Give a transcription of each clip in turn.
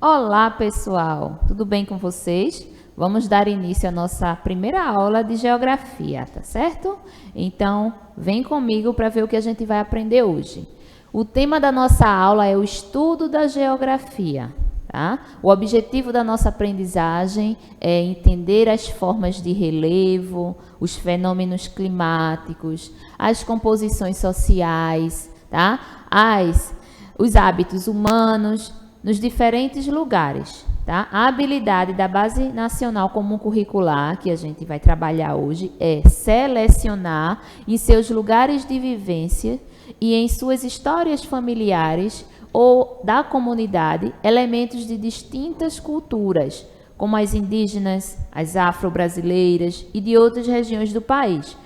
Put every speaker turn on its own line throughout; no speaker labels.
Olá, pessoal! Tudo bem com vocês? Vamos dar início à nossa primeira aula de geografia, tá certo? Então, vem comigo para ver o que a gente vai aprender hoje. O tema da nossa aula é o estudo da geografia, tá? O objetivo da nossa aprendizagem é entender as formas de relevo, os fenômenos climáticos, as composições sociais, tá? Os hábitos humanos nos diferentes lugares, tá? A habilidade da Base Nacional Comum Curricular, que a gente vai trabalhar hoje, é selecionar em seus lugares de vivência e em suas histórias familiares ou da comunidade elementos de distintas culturas, como as indígenas, as afro-brasileiras e de outras regiões do país,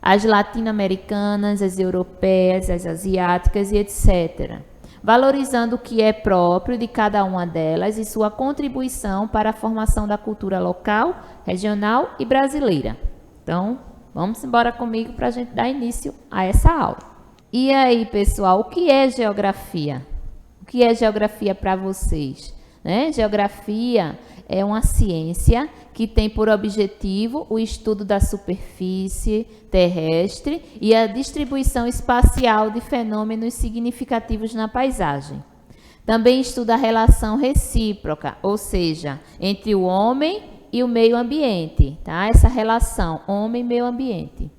as latino-americanas, as europeias, as asiáticas e etc., valorizando o que é próprio de cada uma delas e sua contribuição para a formação da cultura local, regional e brasileira. Então, vamos embora comigo para a gente dar início a essa aula. E aí, pessoal, o que é geografia? O que é geografia para vocês? Geografia é uma ciência que tem por objetivo o estudo da superfície terrestre e a distribuição espacial de fenômenos significativos na paisagem. Também estuda a relação recíproca, ou seja, entre o homem e o meio ambiente, tá? Essa relação homem e meio ambiente.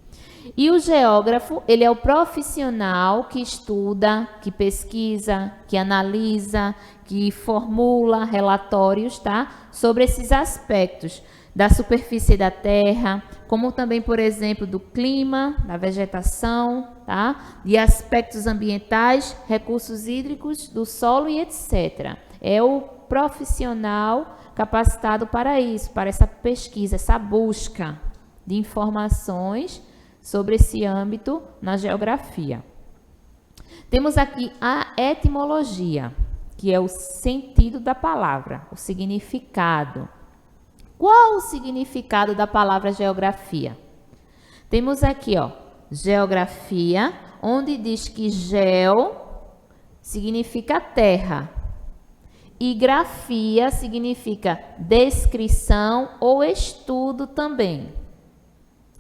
E o geógrafo, ele é o profissional que estuda, que pesquisa, que analisa, que formula relatórios, tá? Sobre esses aspectos da superfície da Terra, como também, por exemplo, do clima, da vegetação, tá? De aspectos ambientais, recursos hídricos, do solo e etc. É o profissional capacitado para isso, para essa pesquisa, essa busca de informações sobre esse âmbito na geografia. Temos aqui a etimologia, que é o sentido da palavra, o significado. Qual o significado da palavra geografia? Temos aqui, ó, geografia, onde diz que geo significa terra e grafia significa descrição ou estudo também,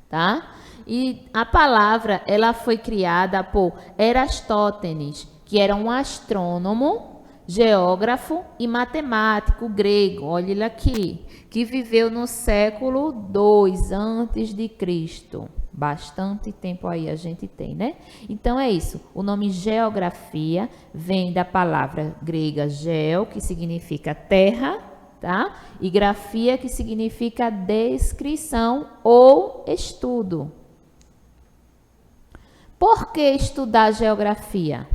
tá? E a palavra, ela foi criada por Erastótenes, que era um astrônomo, geógrafo e matemático grego, olha ele aqui, que viveu no século II antes de Cristo. Bastante tempo aí a gente tem, né? Então é isso, o nome geografia vem da palavra grega geo, que significa terra, tá? E grafia, que significa descrição ou estudo. Por que estudar geografia?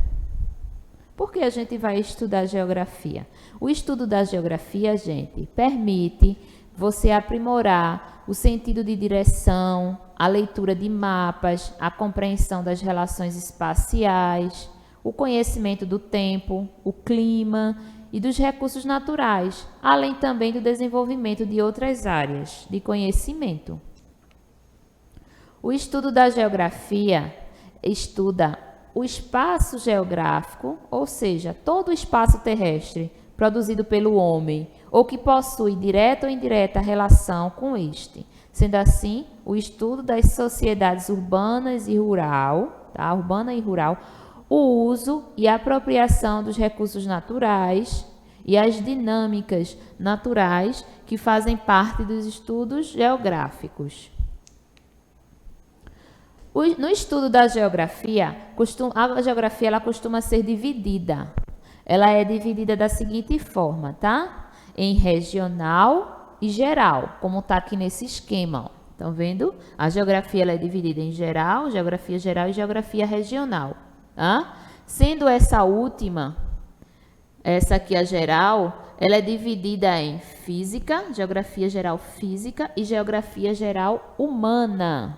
Por que a gente vai estudar geografia? O estudo da geografia, gente, permite você aprimorar o sentido de direção, a leitura de mapas, a compreensão das relações espaciais, o conhecimento do tempo, o clima e dos recursos naturais, além também do desenvolvimento de outras áreas de conhecimento. O estudo da geografia estuda o espaço geográfico, ou seja, todo o espaço terrestre produzido pelo homem ou que possui direta ou indireta relação com este. Sendo assim, o estudo das sociedades urbanas e rural, tá? Urbana e rural, o uso e a apropriação dos recursos naturais e as dinâmicas naturais que fazem parte dos estudos geográficos. No estudo da geografia, a geografia ela costuma ser dividida. Ela é dividida da seguinte forma, tá? Em regional e geral, como está aqui nesse esquema. Estão vendo? A geografia ela é dividida em geografia geral e geografia regional. Tá? Sendo essa última, essa aqui a geral, ela é dividida em física, geografia geral física e geografia geral humana.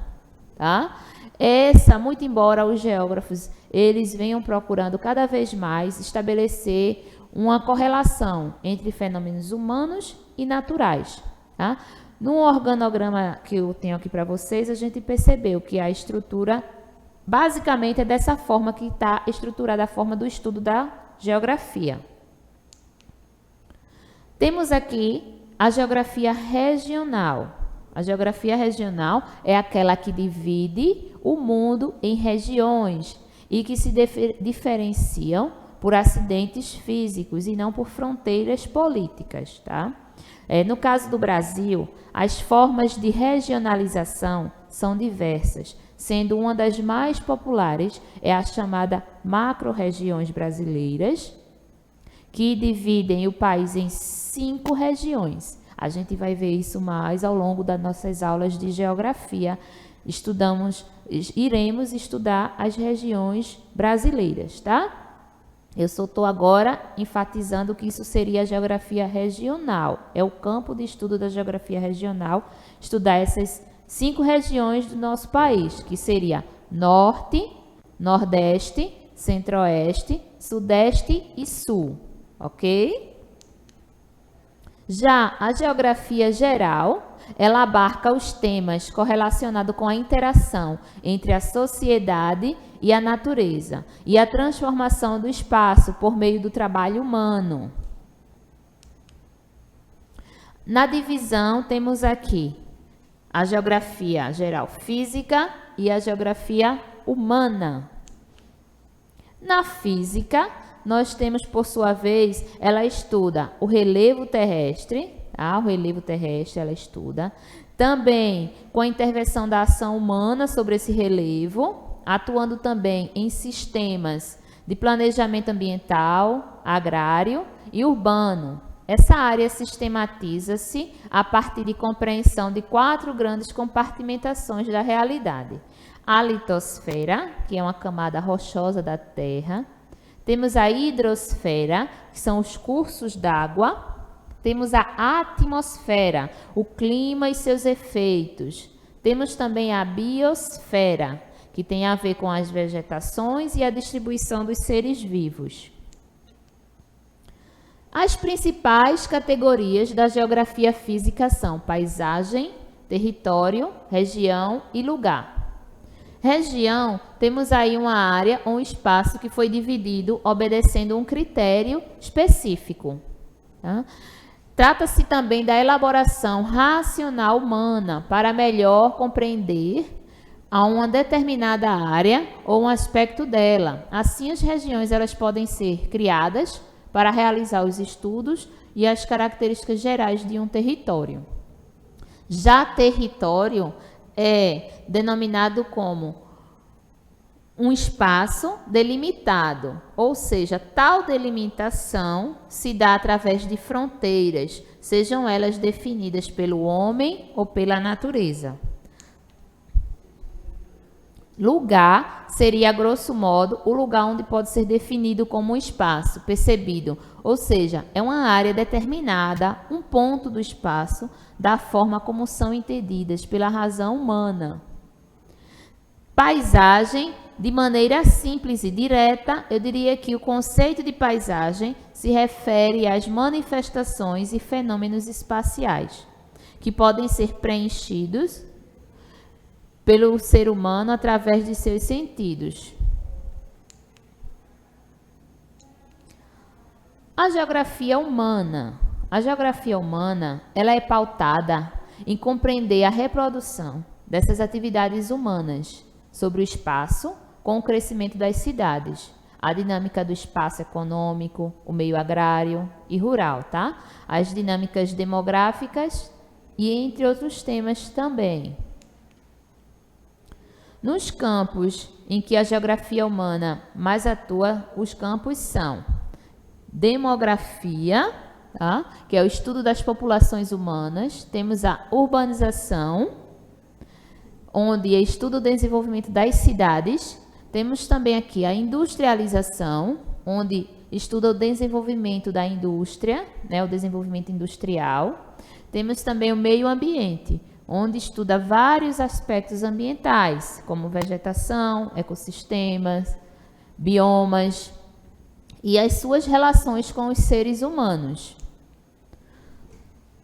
Tá? Essa, muito embora os geógrafos eles venham procurando cada vez mais estabelecer uma correlação entre fenômenos humanos e naturais. Tá? No organograma que eu tenho aqui para vocês, a gente percebeu que a estrutura basicamente é dessa forma que está estruturada a forma do estudo da geografia. Temos aqui a geografia regional. A geografia regional é aquela que divide o mundo em regiões e que se diferenciam por acidentes físicos e não por fronteiras políticas, tá? No caso do Brasil, as formas de regionalização são diversas, sendo uma das mais populares é a chamada macro-regiões brasileiras, que dividem o país em 5 regiões. A gente vai ver isso mais ao longo das nossas aulas de geografia. Iremos estudar as regiões brasileiras, tá? Eu só estou agora enfatizando que isso seria a geografia regional. É o campo de estudo da geografia regional, estudar essas 5 regiões do nosso país, que seria Norte, Nordeste, Centro-Oeste, Sudeste e Sul, ok? Já a geografia geral, ela abarca os temas correlacionados com a interação entre a sociedade e a natureza e a transformação do espaço por meio do trabalho humano. Na divisão, temos aqui a geografia geral física e a geografia humana. Na física, nós temos, por sua vez, ela estuda o relevo terrestre, tá? O relevo terrestre ela estuda. Também com a intervenção da ação humana sobre esse relevo, atuando também em sistemas de planejamento ambiental, agrário e urbano. Essa área sistematiza-se a partir de compreensão de 4 grandes compartimentações da realidade. A litosfera, que é uma camada rochosa da Terra. Temos a hidrosfera, que são os cursos d'água. Temos a atmosfera, o clima e seus efeitos. Temos também a biosfera, que tem a ver com as vegetações e a distribuição dos seres vivos. As principais categorias da geografia física são paisagem, território, região e lugar. Região, temos aí uma área ou um espaço que foi dividido obedecendo um critério específico. Tá? Trata-se também da elaboração racional humana para melhor compreender a uma determinada área ou um aspecto dela. Assim, as regiões elas podem ser criadas para realizar os estudos e as características gerais de um território. Já território é denominado como um espaço delimitado, ou seja, tal delimitação se dá através de fronteiras, sejam elas definidas pelo homem ou pela natureza. Lugar seria, a grosso modo, o lugar onde pode ser definido como um espaço percebido, ou seja, é uma área determinada, um ponto do espaço, da forma como são entendidas pela razão humana. Paisagem, de maneira simples e direta, eu diria que o conceito de paisagem se refere às manifestações e fenômenos espaciais, que podem ser preenchidos pelo ser humano através de seus sentidos. A geografia humana. A geografia humana, ela é pautada em compreender a reprodução dessas atividades humanas sobre o espaço com o crescimento das cidades, a dinâmica do espaço econômico, o meio agrário e rural, tá? As dinâmicas demográficas e entre outros temas também. Nos campos em que a geografia humana mais atua, os campos são demografia, tá? Que é o estudo das populações humanas. Temos a urbanização, onde estuda o desenvolvimento das cidades. Temos também aqui a industrialização, onde estuda o desenvolvimento da indústria, né? O desenvolvimento industrial. Temos também o meio ambiente, onde estuda vários aspectos ambientais, como vegetação, ecossistemas, biomas e as suas relações com os seres humanos.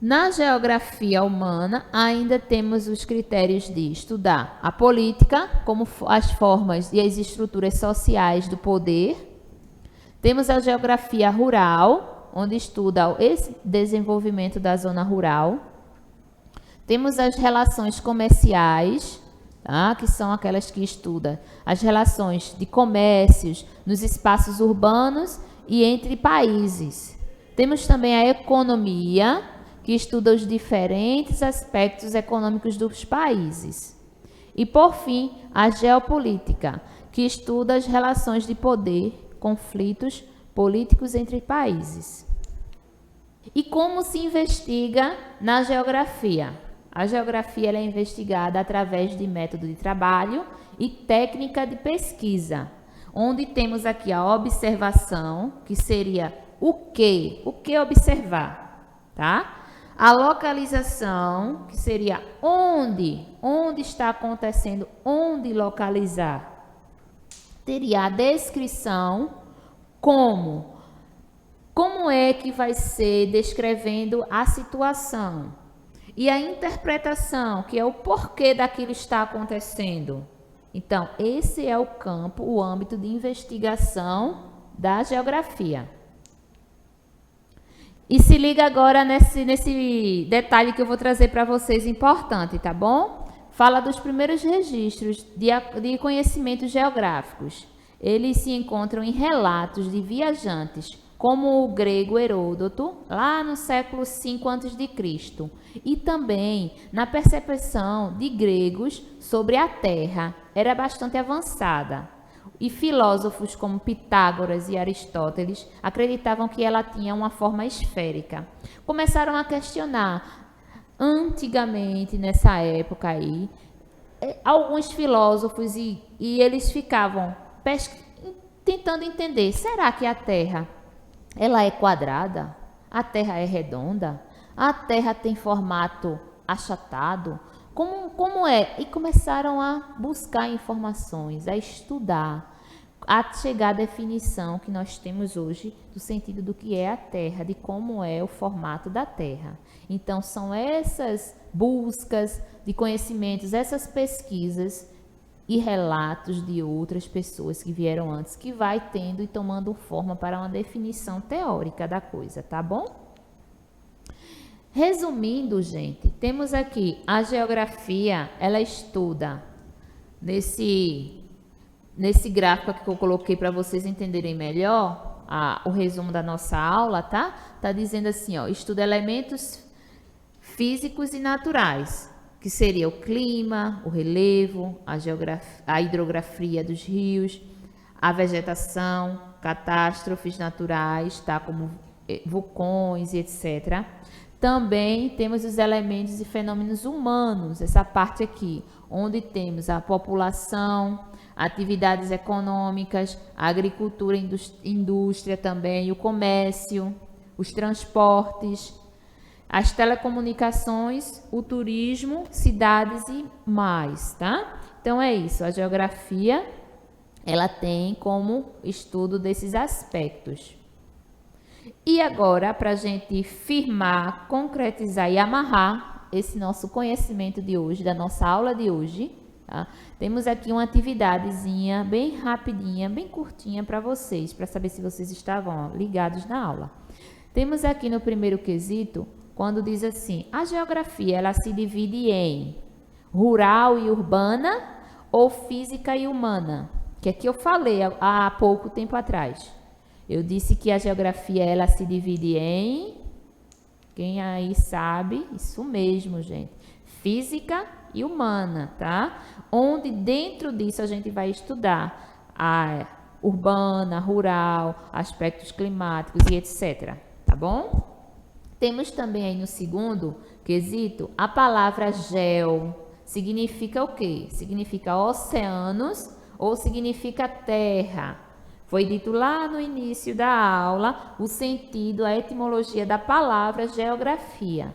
Na geografia humana, ainda temos os critérios de estudar a política, como as formas e as estruturas sociais do poder. Temos a geografia rural, onde estuda esse desenvolvimento da zona rural. Temos as relações comerciais, tá? Que são aquelas que estudam as relações de comércios nos espaços urbanos e entre países. Temos também a economia, que estuda os diferentes aspectos econômicos dos países. E, por fim, a geopolítica, que estuda as relações de poder, conflitos políticos entre países. E como se investiga na geografia? A geografia ela é investigada através de método de trabalho e técnica de pesquisa, onde temos aqui a observação, que seria o que observar, tá? A localização, que seria onde está acontecendo, onde localizar. Teria a descrição, como é que vai ser descrevendo a situação. E a interpretação, que é o porquê daquilo está acontecendo. Então, esse é o campo, o âmbito de investigação da geografia. E se liga agora nesse detalhe que eu vou trazer para vocês importante, tá bom? Fala dos primeiros registros de conhecimentos geográficos. Eles se encontram em relatos de viajantes, como o grego Heródoto, lá no século V a.C., e também na percepção de gregos sobre a Terra, era bastante avançada. E filósofos como Pitágoras e Aristóteles acreditavam que ela tinha uma forma esférica. Começaram a questionar, antigamente, nessa época aí, alguns filósofos e eles ficavam tentando entender, será que a Terra ela é quadrada? A Terra é redonda? A Terra tem formato achatado? Como é? E começaram a buscar informações, a estudar, a chegar à definição que nós temos hoje do sentido do que é a Terra, de como é o formato da Terra. Então, são essas buscas de conhecimentos, essas pesquisas e relatos de outras pessoas que vieram antes, que vai tendo e tomando forma para uma definição teórica da coisa, tá bom? Resumindo, gente, temos aqui a geografia, ela estuda nesse gráfico aqui que eu coloquei para vocês entenderem melhor o resumo da nossa aula, tá? Tá dizendo assim, ó, estuda elementos físicos e naturais, que seria o clima, o relevo, a hidrografia dos rios, a vegetação, catástrofes naturais, tá? Como vulcões e etc. Também temos os elementos e fenômenos humanos, essa parte aqui, onde temos a população, atividades econômicas, a agricultura, indústria também, o comércio, os transportes, as telecomunicações, o turismo, cidades e mais, tá? Então é isso, a geografia, ela tem como estudo desses aspectos. E agora, para a gente firmar, concretizar e amarrar esse nosso conhecimento de hoje, da nossa aula de hoje, tá? Temos aqui uma atividadezinha bem rapidinha, bem curtinha para vocês, para saber se vocês estavam ligados na aula. Temos aqui no primeiro quesito, quando diz assim, a geografia ela se divide em rural e urbana ou física e humana, que aqui eu falei há pouco tempo atrás. Eu disse que a geografia ela se divide em, quem aí sabe, isso mesmo, gente, física e humana, tá? Onde dentro disso a gente vai estudar a urbana, rural, aspectos climáticos e etc, tá bom? Temos também aí no segundo quesito a palavra geo. Significa o quê? Significa oceanos ou significa terra. Foi dito lá no início da aula o sentido, a etimologia da palavra geografia.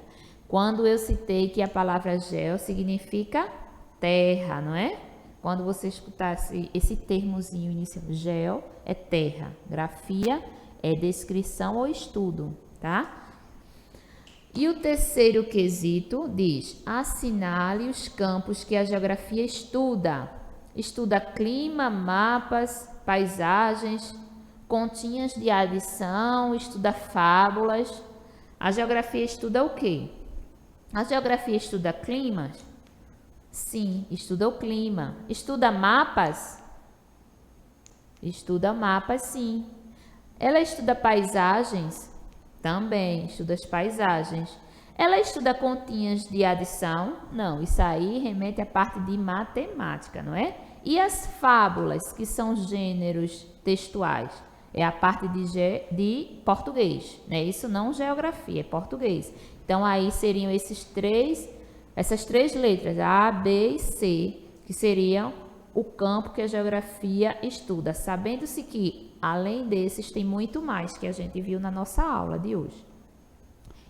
Quando eu citei que a palavra geo significa terra, não é? Quando você escutasse esse termozinho inicial, geo é terra, grafia é descrição ou estudo, tá? E o terceiro quesito diz, assinale os campos que a geografia estuda. Estuda clima, mapas, paisagens, continhas de adição, estuda fábulas. A geografia estuda o quê? A geografia estuda climas? Sim, estuda o clima. Estuda mapas? Estuda mapas, sim. Ela estuda paisagens? Também estuda as paisagens. Ela estuda continhas de adição? Não, isso aí remete à parte de matemática, não é? E as fábulas, que são gêneros textuais? É a parte de português, né? Isso não geografia, é português. Então, aí seriam essas três letras, A, B e C, que seriam o campo que a geografia estuda, sabendo-se que, além desses, tem muito mais que a gente viu na nossa aula de hoje.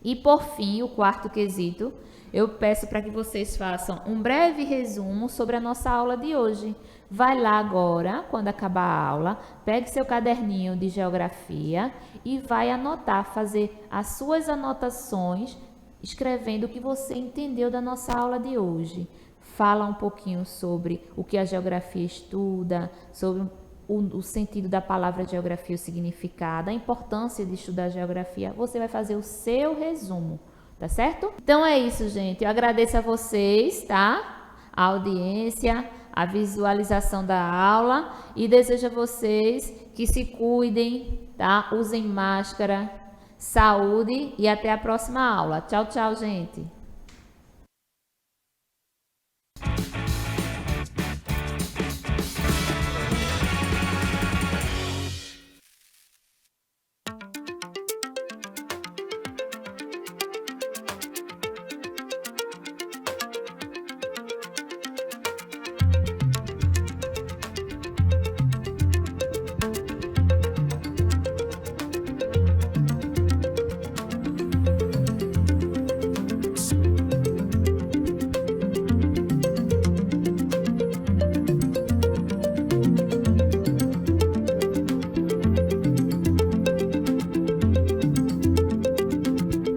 E, por fim, o quarto quesito, eu peço para que vocês façam um breve resumo sobre a nossa aula de hoje. Vai lá agora, quando acabar a aula, pegue seu caderninho de geografia e vai anotar, fazer as suas anotações, escrevendo o que você entendeu da nossa aula de hoje. Fala um pouquinho sobre o que a geografia estuda, sobre o sentido da palavra geografia, o significado, a importância de estudar geografia. Você vai fazer o seu resumo, tá certo? Então é isso, gente. Eu agradeço a vocês, tá? A audiência, a visualização da aula e desejo a vocês que se cuidem, tá? Usem máscara, saúde e até a próxima aula. Tchau, tchau, gente.